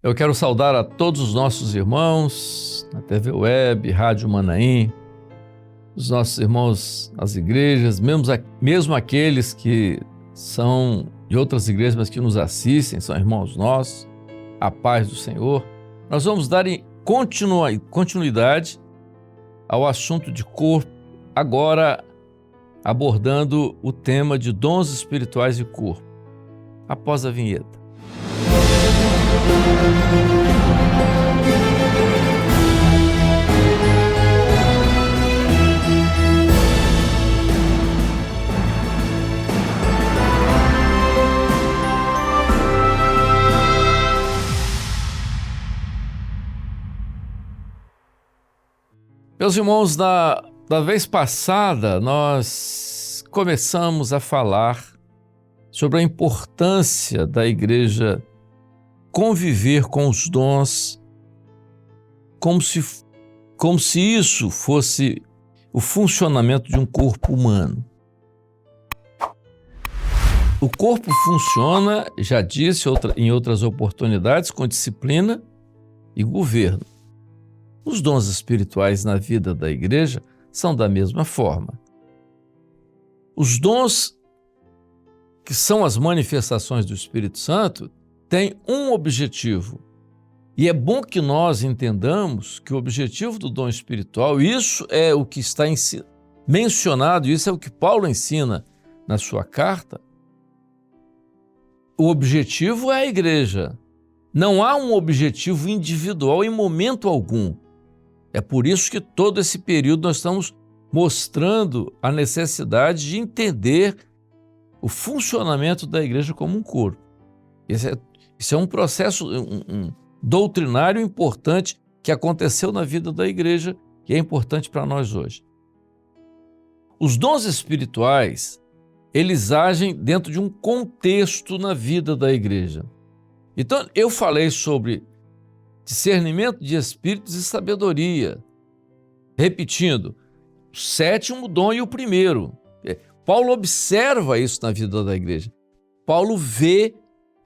Eu quero saudar a todos os nossos irmãos na TV Web, Rádio Manaim, os nossos irmãos nas igrejas, mesmo aqueles que são de outras igrejas, mas que nos assistem, são irmãos nossos, a paz do Senhor. Nós vamos dar continuidade ao assunto de corpo, agora abordando o tema de dons espirituais e corpo, após a vinheta. Meus irmãos, da vez passada nós começamos a falar sobre a importância da igreja conviver com os dons como se isso fosse o funcionamento de um corpo humano. O corpo funciona, já disse em outras oportunidades, com disciplina e governo. Os dons espirituais na vida da igreja são da mesma forma. Os dons, que são as manifestações do Espírito Santo, têm um objetivo. E é bom que nós entendamos que o objetivo do dom espiritual, isso é o que está mencionado, isso é o que Paulo ensina na sua carta. O objetivo é a igreja. Não há um objetivo individual em momento algum. É por isso que todo esse período nós estamos mostrando a necessidade de entender o funcionamento da igreja como um corpo. Isso é um processo doutrinário importante que aconteceu na vida da igreja e é importante para nós hoje. Os dons espirituais, eles agem dentro de um contexto na vida da igreja. Então, eu falei sobre discernimento de espíritos e sabedoria. Repetindo, o sétimo dom e o primeiro. Paulo observa isso na vida da igreja. Paulo vê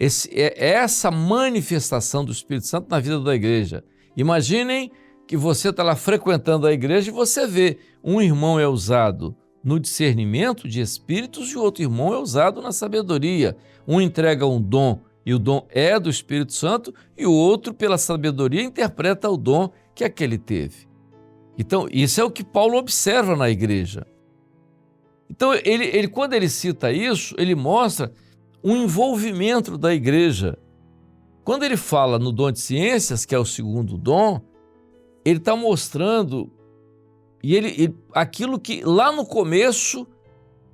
essa manifestação do Espírito Santo na vida da igreja. Imaginem que você está lá frequentando a igreja e você vê um irmão é usado no discernimento de espíritos e o outro irmão é usado na sabedoria. Um entrega um dom e o dom é do Espírito Santo e o outro, pela sabedoria, interpreta o dom que aquele teve. Então, isso é o que Paulo observa na igreja. Então, quando ele cita isso, ele mostra um envolvimento da igreja. Quando ele fala no dom de ciências, que é o segundo dom, ele está mostrando aquilo que lá no começo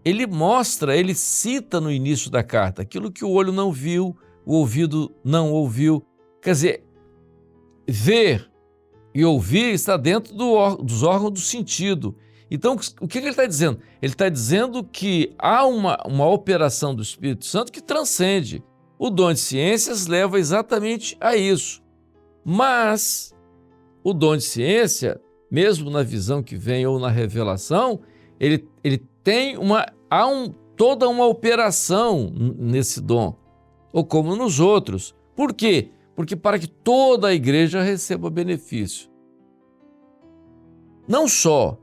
ele mostra, ele cita no início da carta, aquilo que o olho não viu, o ouvido não ouviu. Quer dizer, ver e ouvir está dentro dos órgãos do sentido. Então, o que ele está dizendo? Ele está dizendo que há uma operação do Espírito Santo que transcende. O dom de ciências leva exatamente a isso. Mas o dom de ciência, mesmo na visão que vem ou na revelação, ele tem toda uma operação nesse dom, ou como nos outros. Por quê? Porque para que toda a igreja receba benefício. Não só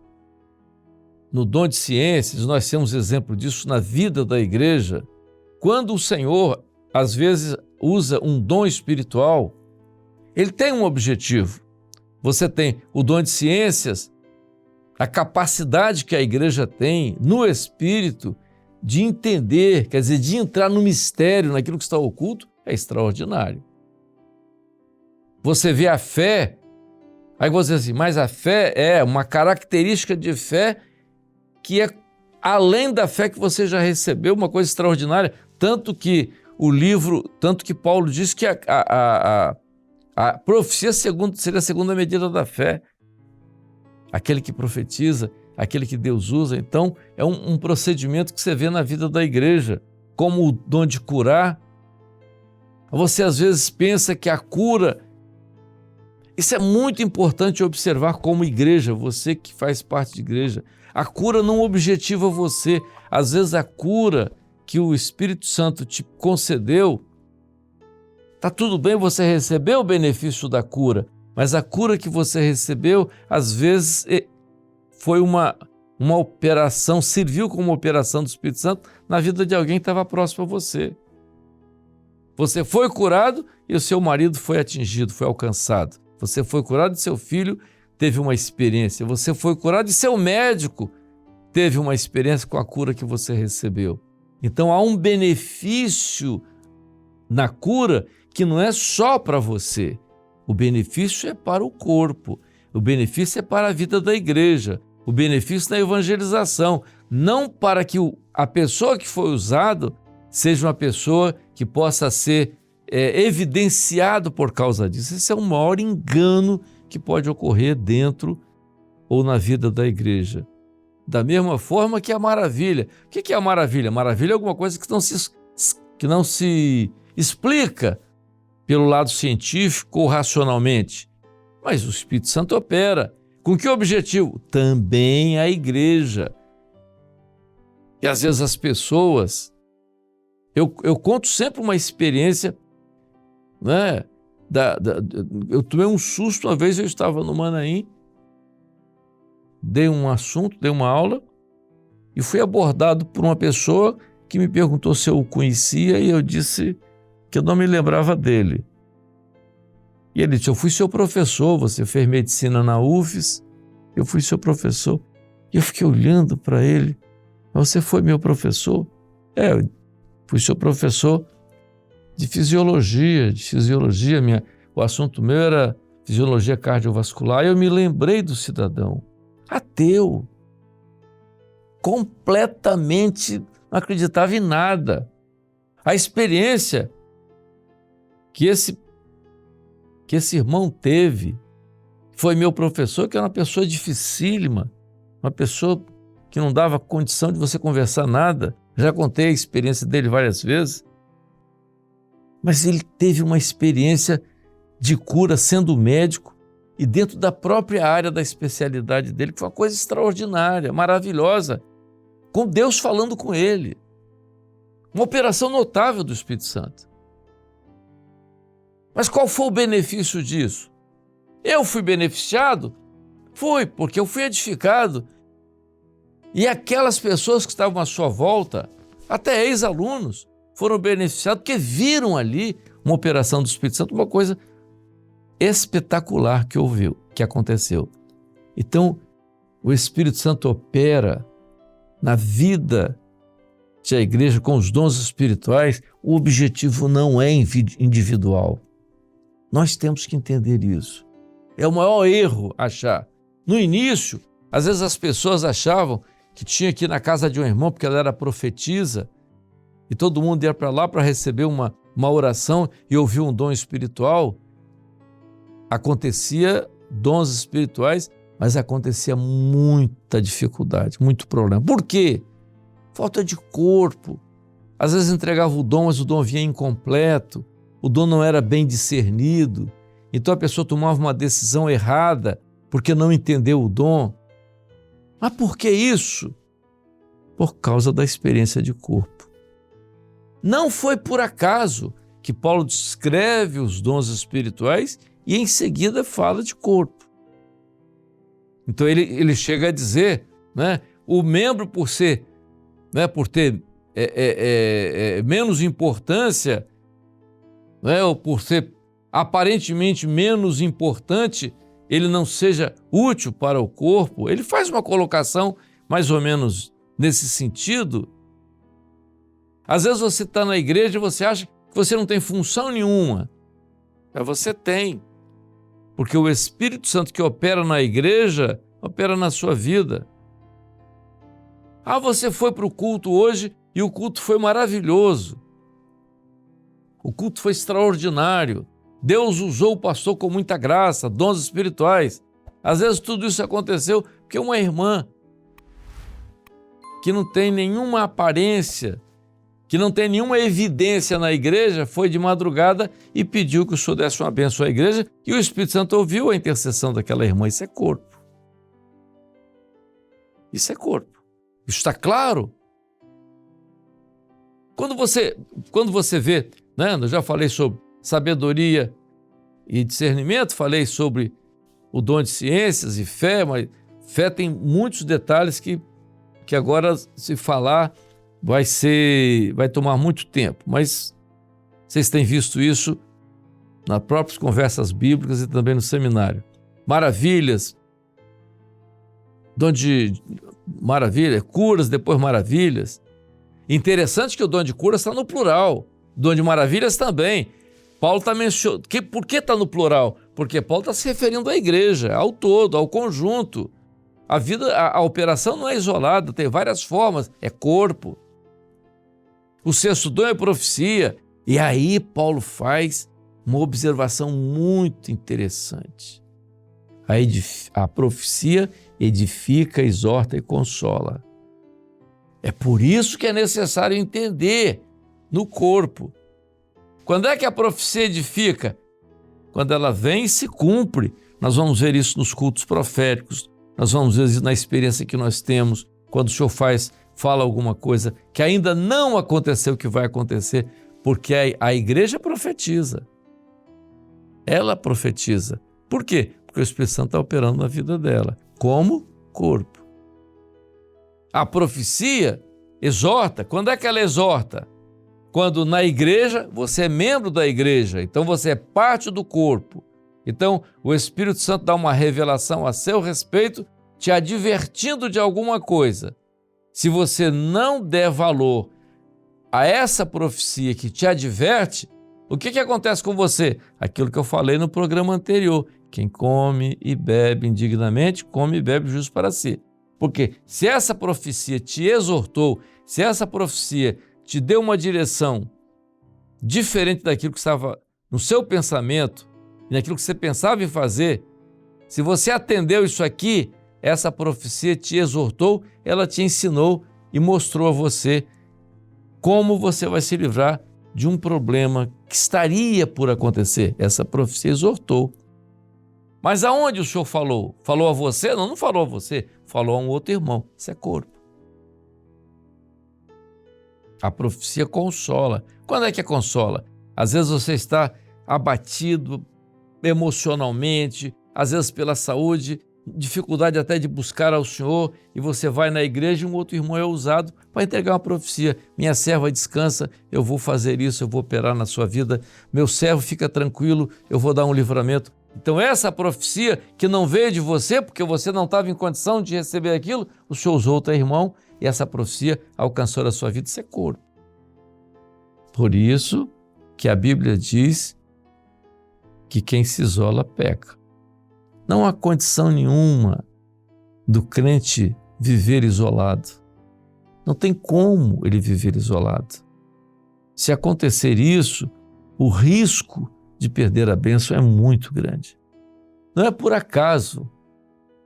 no dom de ciências, nós temos exemplo disso na vida da igreja, quando o Senhor, às vezes, usa um dom espiritual, ele tem um objetivo. Você tem o dom de ciências, a capacidade que a igreja tem no Espírito de entender, quer dizer, de entrar no mistério, naquilo que está oculto, é extraordinário. Você vê a fé, aí você diz assim, mas a fé é uma característica de fé que é além da fé que você já recebeu, uma coisa extraordinária, tanto que Paulo diz que a profecia seria a segunda medida da fé. Aquele que profetiza, aquele que Deus usa. Então, é um procedimento que você vê na vida da igreja, como o dom de curar. Você às vezes pensa que a cura... Isso é muito importante observar como igreja, você que faz parte de igreja. A cura não objetiva você. Às vezes a cura que o Espírito Santo te concedeu Tá tudo bem, você recebeu o benefício da cura, mas a cura que você recebeu, às vezes, foi uma operação, serviu como uma operação do Espírito Santo na vida de alguém que estava próximo a você. Você foi curado e o seu marido foi atingido, foi alcançado. Você foi curado e seu filho teve uma experiência. Você foi curado e seu médico teve uma experiência com a cura que você recebeu. Então há um benefício na cura que não é só para você. O benefício é para o corpo. O benefício é para a vida da igreja. O benefício da evangelização. Não para que a pessoa que foi usada seja uma pessoa que possa ser evidenciado por causa disso. Esse é o maior engano que pode ocorrer dentro ou na vida da igreja. Da mesma forma que a maravilha. O que é a maravilha? Maravilha é alguma coisa que não se explica pelo lado científico ou racionalmente. Mas o Espírito Santo opera. Com que objetivo? Também a igreja. E às vezes as pessoas... Eu conto sempre uma experiência, né? Eu tomei um susto uma vez, eu estava no Manaim, dei um assunto, dei uma aula e fui abordado por uma pessoa que me perguntou se eu o conhecia e eu disse que eu não me lembrava dele. E ele disse, eu fui seu professor, você fez medicina na UFES, eu fui seu professor. E eu fiquei olhando para ele, você foi meu professor? Eu fui seu professor de fisiologia, o assunto meu era fisiologia cardiovascular, e eu me lembrei do cidadão, ateu, completamente não acreditava em nada. A experiência que esse irmão teve, foi meu professor, que era uma pessoa dificílima, uma pessoa que não dava condição de você conversar nada. Já contei a experiência dele várias vezes, mas ele teve uma experiência de cura sendo médico e dentro da própria área da especialidade dele, que foi uma coisa extraordinária, maravilhosa, com Deus falando com ele. Uma operação notável do Espírito Santo. Mas qual foi o benefício disso? Eu fui beneficiado? Fui, porque eu fui edificado. E aquelas pessoas que estavam à sua volta, até ex-alunos, foram beneficiados porque viram ali uma operação do Espírito Santo, uma coisa espetacular que aconteceu. Então, o Espírito Santo opera na vida da igreja com os dons espirituais. O objetivo não é individual. Nós temos que entender isso. É o maior erro achar. No início, às vezes as pessoas achavam que tinha que ir na casa de um irmão porque ela era profetisa e todo mundo ia para lá para receber uma oração e ouvir um dom espiritual. Acontecia dons espirituais, mas acontecia muita dificuldade, muito problema. Por quê? Falta de corpo. Às vezes entregava o dom, mas o dom vinha incompleto, o dom não era bem discernido, então a pessoa tomava uma decisão errada porque não entendeu o dom. Mas por que isso? Por causa da experiência de corpo. Não foi por acaso que Paulo descreve os dons espirituais e em seguida fala de corpo. Então ele chega a dizer, né, o membro por ter menos importância, né, ou por ser aparentemente menos importante, ele não seja útil para o corpo. Ele faz uma colocação mais ou menos nesse sentido. Às vezes você está na igreja e você acha que você não tem função nenhuma. Mas você tem. Porque o Espírito Santo que opera na igreja, opera na sua vida. Ah, você foi para o culto hoje e o culto foi maravilhoso. O culto foi extraordinário. Deus usou o pastor com muita graça, dons espirituais. Às vezes tudo isso aconteceu porque uma irmã que não tem nenhuma aparência, que não tem nenhuma evidência na igreja, foi de madrugada e pediu que o senhor desse uma bênção à igreja e o Espírito Santo ouviu a intercessão daquela irmã. Isso é corpo. Isso é corpo. Isso está claro? Quando você vê, né, eu já falei sobre sabedoria e discernimento, falei sobre o dom de ciências e fé, mas fé tem muitos detalhes que agora, se falar, vai tomar muito tempo. Mas vocês têm visto isso nas próprias conversas bíblicas e também no seminário. Maravilhas, dom de maravilha, curas, depois maravilhas. Interessante que o dom de curas está no plural, dom de maravilhas também. Paulo está mencionando. Por que está no plural? Porque Paulo está se referindo à igreja, ao todo, ao conjunto. A operação não é isolada, tem várias formas, é corpo. O sexto dom é profecia. E aí Paulo faz uma observação muito interessante. A profecia edifica, exorta e consola. É por isso que é necessário entender no corpo. Quando é que a profecia edifica? Quando ela vem e se cumpre. Nós vamos ver isso nos cultos proféticos, nós vamos ver isso na experiência que nós temos, quando o Senhor fala alguma coisa que ainda não aconteceu, que vai acontecer, porque a igreja profetiza. Ela profetiza. Por quê? Porque o Espírito Santo está operando na vida dela, como corpo. A profecia exorta. Quando é que ela exorta? Quando na igreja, você é membro da igreja, então você é parte do corpo. Então o Espírito Santo dá uma revelação a seu respeito, te advertindo de alguma coisa. Se você não der valor a essa profecia que te adverte, o que acontece com você? Aquilo que eu falei no programa anterior. Quem come e bebe indignamente, come e bebe justo para si. Porque se essa profecia te exortou, se essa profecia te deu uma direção diferente daquilo que estava no seu pensamento, e naquilo que você pensava em fazer, se você atendeu isso aqui, essa profecia te exortou, ela te ensinou e mostrou a você como você vai se livrar de um problema que estaria por acontecer. Essa profecia exortou. Mas aonde o Senhor falou? Falou a você? Não, não falou a você. Falou a um outro irmão. Isso é corpo. A profecia consola. Quando é que consola? Às vezes você está abatido emocionalmente, às vezes pela saúde, dificuldade até de buscar ao Senhor, e você vai na igreja e um outro irmão é usado para entregar uma profecia. Minha serva descansa, eu vou fazer isso, eu vou operar na sua vida. Meu servo fica tranquilo, eu vou dar um livramento. Então essa profecia que não veio de você, porque você não estava em condição de receber aquilo, o Senhor usou outro irmão e essa profecia alcançou a sua vida. Isso é corpo. Por isso que a Bíblia diz que quem se isola peca. Não há condição nenhuma do crente viver isolado. Não tem como ele viver isolado. Se acontecer isso, o risco de perder a bênção é muito grande. Não é por acaso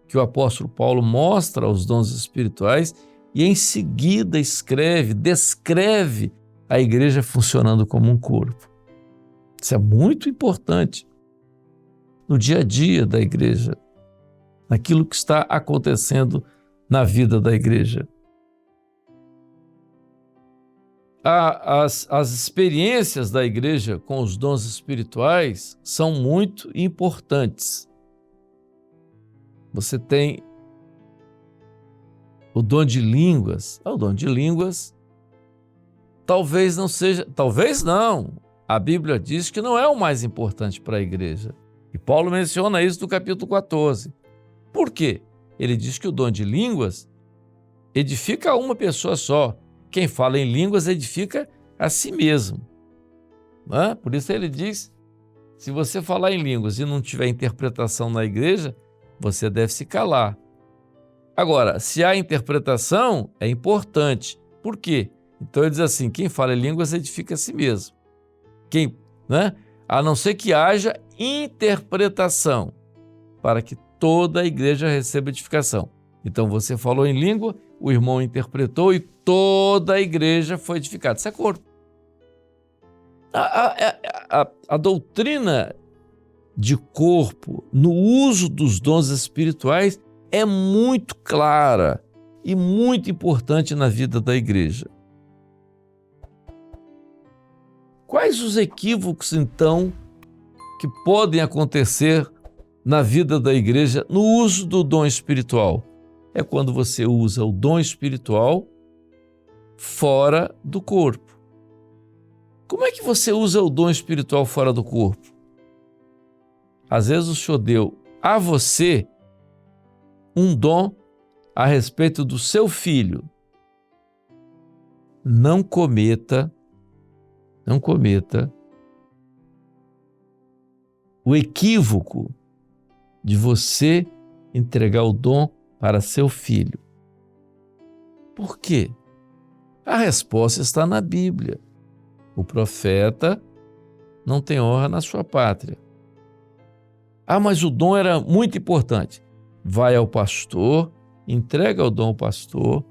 que o apóstolo Paulo mostra os dons espirituais e em seguida descreve a igreja funcionando como um corpo. Isso é muito importante no dia a dia da igreja, naquilo que está acontecendo na vida da igreja. As experiências da igreja com os dons espirituais são muito importantes. Você tem o dom de línguas. O dom de línguas talvez não. A Bíblia diz que não é o mais importante para a igreja. E Paulo menciona isso no capítulo 14. Por quê? Ele diz que o dom de línguas edifica uma pessoa só. Quem fala em línguas edifica a si mesmo. Por isso ele diz, se você falar em línguas e não tiver interpretação na igreja, você deve se calar. Agora, se há interpretação, é importante. Por quê? Então ele diz assim, quem fala em línguas edifica a si mesmo. A não ser que haja interpretação, para que toda a igreja receba edificação. Então você falou em língua, o irmão interpretou e toda a igreja foi edificada. Isso é corpo. A doutrina de corpo no uso dos dons espirituais é muito clara e muito importante na vida da igreja. Quais os equívocos, então, que podem acontecer na vida da igreja no uso do dom espiritual? É quando você usa o dom espiritual fora do corpo. Como é que você usa o dom espiritual fora do corpo? Às vezes o Senhor deu a você um dom a respeito do seu filho. Não cometa o equívoco de você entregar o dom para seu filho. Por quê? A resposta está na Bíblia. O profeta não tem honra na sua pátria. Ah, mas o dom era muito importante. Vai ao pastor, entrega o dom ao pastor,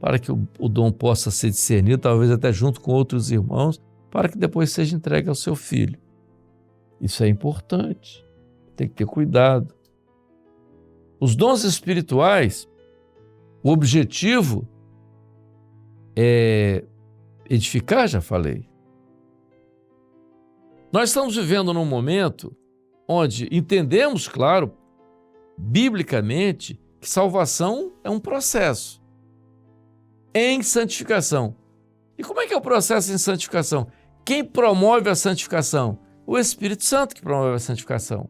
para que o dom possa ser discernido, talvez até junto com outros irmãos, para que depois seja entregue ao seu filho. Isso é importante. Tem que ter cuidado. Os dons espirituais, o objetivo é edificar, já falei. Nós estamos vivendo num momento onde entendemos, claro, biblicamente, que salvação é um processo em santificação. E como é que é o processo em santificação? Quem promove a santificação? O Espírito Santo que promove a santificação.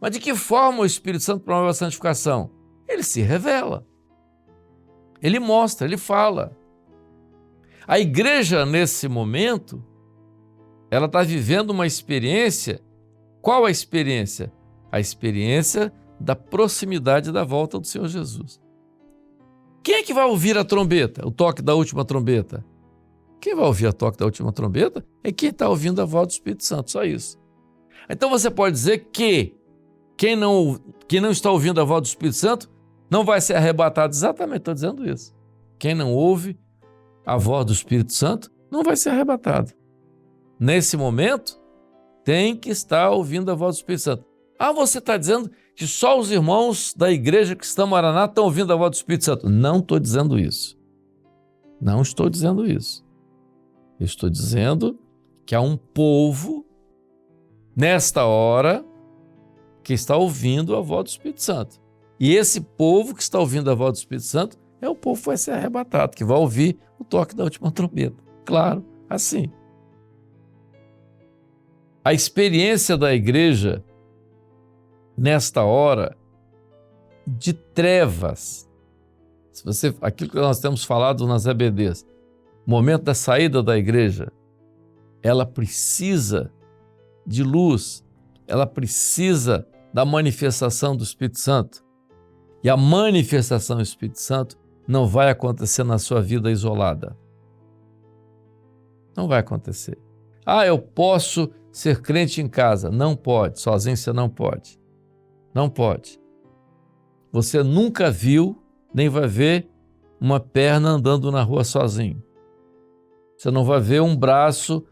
Mas de que forma o Espírito Santo promove a santificação? Ele se revela. Ele mostra, ele fala. A igreja, nesse momento, ela está vivendo uma experiência. Qual a experiência? A experiência da proximidade da volta do Senhor Jesus. Quem é que vai ouvir a trombeta, o toque da última trombeta? Quem vai ouvir o toque da última trombeta é quem está ouvindo a voz do Espírito Santo, só isso. Então você pode dizer que quem não está ouvindo a voz do Espírito Santo não vai ser arrebatado. Exatamente, estou dizendo isso. Quem não ouve a voz do Espírito Santo não vai ser arrebatado. Nesse momento, tem que estar ouvindo a voz do Espírito Santo. Ah, você está dizendo que só os irmãos da igreja cristã Maranata estão ouvindo a voz do Espírito Santo. Não estou dizendo isso. Não estou dizendo isso. Eu estou dizendo que há um povo, nesta hora, que está ouvindo a voz do Espírito Santo. E esse povo que está ouvindo a voz do Espírito Santo é o povo que vai ser arrebatado, que vai ouvir o toque da última trombeta. Claro, assim. A experiência da igreja, nesta hora de trevas, aquilo que nós temos falado nas EBDs, momento da saída da igreja, ela precisa de luz, ela precisa da manifestação do Espírito Santo. E a manifestação do Espírito Santo não vai acontecer na sua vida isolada. Não vai acontecer. Ah, eu posso ser crente em casa. Não pode, sozinho você não pode. Não pode. Você nunca viu, nem vai ver uma perna andando na rua sozinho. Você não vai ver um braço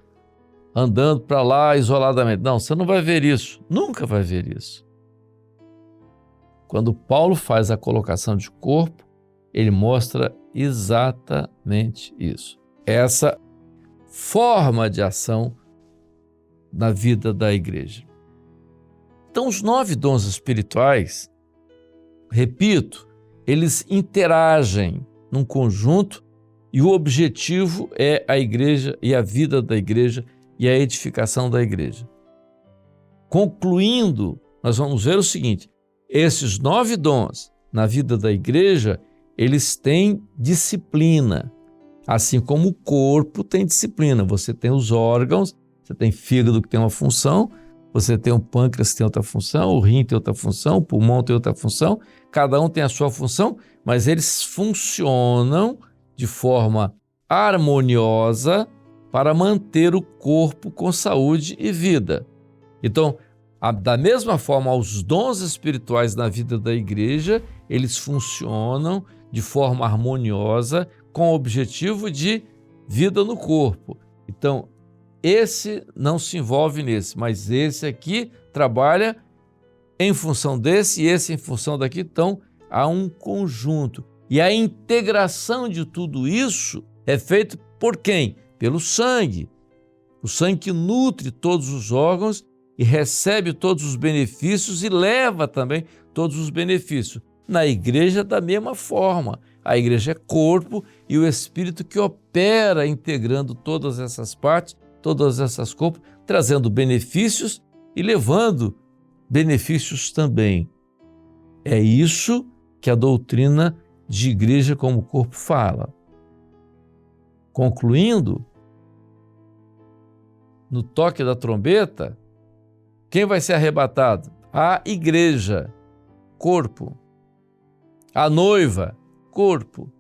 andando para lá isoladamente. Não, você não vai ver isso. Nunca vai ver isso. Quando Paulo faz a colocação de corpo, ele mostra exatamente isso. Essa forma de ação na vida da igreja. Então, os 9 dons espirituais, repito, eles interagem num conjunto e o objetivo é a igreja e a vida da igreja e a edificação da igreja. Concluindo, nós vamos ver o seguinte: esses 9 dons na vida da igreja, eles têm disciplina, assim como o corpo tem disciplina. Você tem os órgãos, você tem fígado que tem uma função, você tem o pâncreas que tem outra função, o rim tem outra função, o pulmão tem outra função, cada um tem a sua função, mas eles funcionam de forma harmoniosa para manter o corpo com saúde e vida. Então, da mesma forma, os dons espirituais na vida da igreja, eles funcionam de forma harmoniosa com o objetivo de vida no corpo. Então, esse não se envolve nesse, mas esse aqui trabalha em função desse e esse em função daqui. Então, há um conjunto. E a integração de tudo isso é feita por quem? Pelo sangue. O sangue que nutre todos os órgãos e recebe todos os benefícios e leva também todos os benefícios. Na igreja, da mesma forma. A igreja é corpo e o Espírito que opera integrando todas essas partes, todas essas corpos, trazendo benefícios e levando benefícios também. É isso que a doutrina de igreja como corpo fala. Concluindo, no toque da trombeta, quem vai ser arrebatado? A igreja, corpo. A noiva, corpo.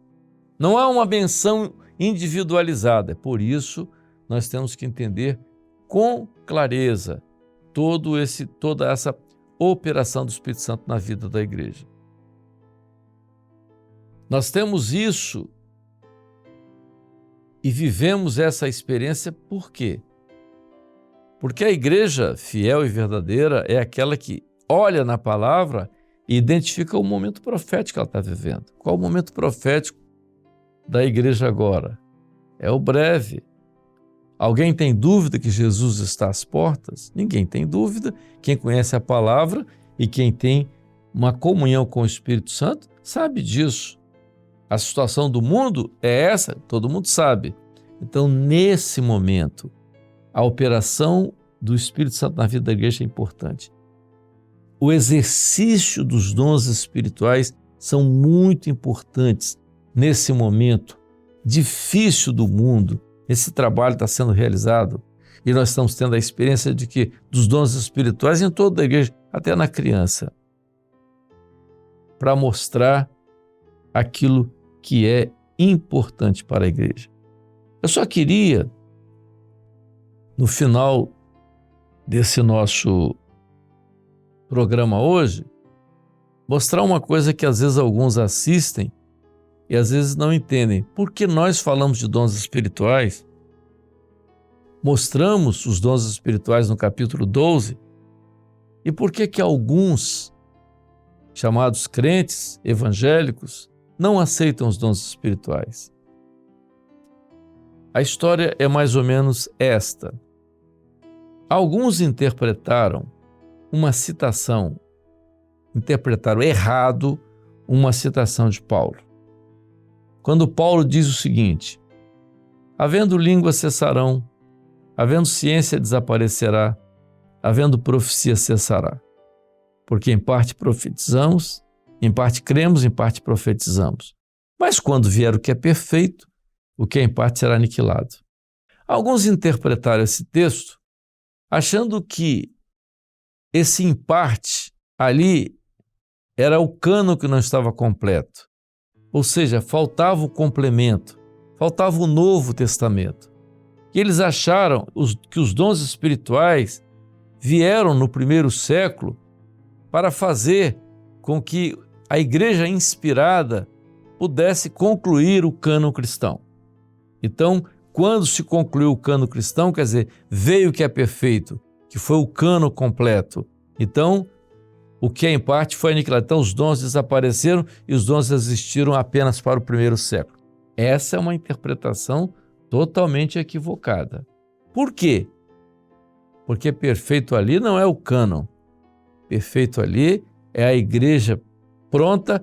Não há uma menção individualizada. Por isso, nós temos que entender com clareza toda essa operação do Espírito Santo na vida da igreja. Nós temos isso e vivemos essa experiência por quê? Porque a igreja fiel e verdadeira é aquela que olha na palavra e identifica o momento profético que ela está vivendo. Qual o momento profético da igreja agora? É o breve. Alguém tem dúvida que Jesus está às portas? Ninguém tem dúvida. Quem conhece a palavra e quem tem uma comunhão com o Espírito Santo sabe disso. A situação do mundo é essa, todo mundo sabe. Então, nesse momento, a operação do Espírito Santo na vida da igreja é importante. O exercício dos dons espirituais são muito importantes nesse momento difícil do mundo. Esse trabalho está sendo realizado e nós estamos tendo a experiência de que dos dons espirituais em toda a igreja, até na criança, para mostrar aquilo que é importante para a igreja. Eu só queria, no final desse nosso programa hoje, mostrar uma coisa que às vezes alguns assistem e às vezes não entendem. Por que nós falamos de dons espirituais? Mostramos os dons espirituais no capítulo 12. E por que alguns, chamados crentes evangélicos, não aceitam os dons espirituais? A história é mais ou menos esta. Alguns interpretaram errado uma citação de Paulo. Quando Paulo diz o seguinte: havendo línguas cessarão, havendo ciência desaparecerá, havendo profecia cessará. Porque em parte profetizamos, em parte cremos, em parte profetizamos. Mas quando vier o que é perfeito, o que é em parte será aniquilado. Alguns interpretaram esse texto achando que esse em parte ali era o cânon que não estava completo. Ou seja, faltava o complemento, faltava o Novo Testamento. E eles acharam que os dons espirituais vieram no primeiro século para fazer com que a igreja inspirada pudesse concluir o cânon cristão. Então, quando se concluiu o cânon cristão, quer dizer, veio o que é perfeito, que foi o cânon completo. Então, o que é em parte foi aniquilado. Então, os dons desapareceram e os dons existiram apenas para o primeiro século. Essa é uma interpretação totalmente equivocada. Por quê? Porque perfeito ali não é o cânon. Perfeito ali é a igreja pronta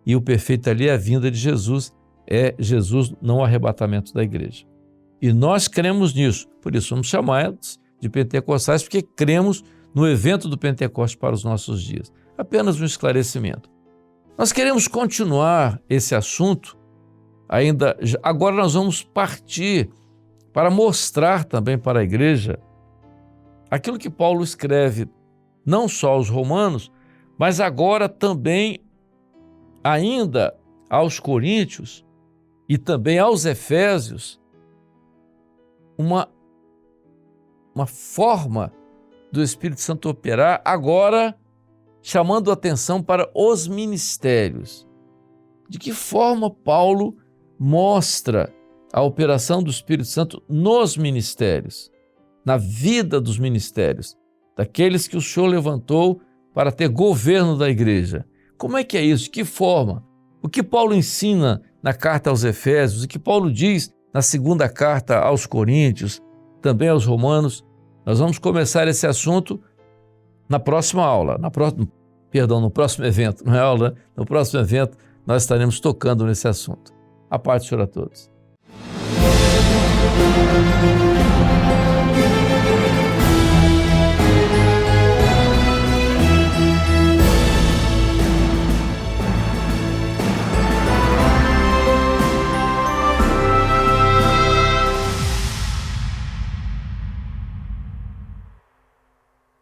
e o perfeito ali é a vinda de Jesus. É Jesus, não o arrebatamento da igreja. E nós cremos nisso. Por isso somos chamados de pentecostais, porque cremos no evento do Pentecostes para os nossos dias. Apenas um esclarecimento. Nós queremos continuar esse assunto ainda. Agora nós vamos partir para mostrar também para a igreja aquilo que Paulo escreve não só aos romanos, mas agora também ainda aos coríntios e também aos efésios, uma forma do Espírito Santo operar, agora chamando atenção para os ministérios. De que forma Paulo mostra a operação do Espírito Santo nos ministérios, na vida dos ministérios, daqueles que o Senhor levantou para ter governo da igreja. Como é que é isso? De que forma? O que Paulo ensina na carta aos Efésios, o que Paulo diz na segunda carta aos Coríntios, também aos Romanos. Nós vamos começar esse assunto na próxima aula, no próximo evento, não é aula, né? No próximo evento nós estaremos tocando nesse assunto. A paz do Senhor a todos.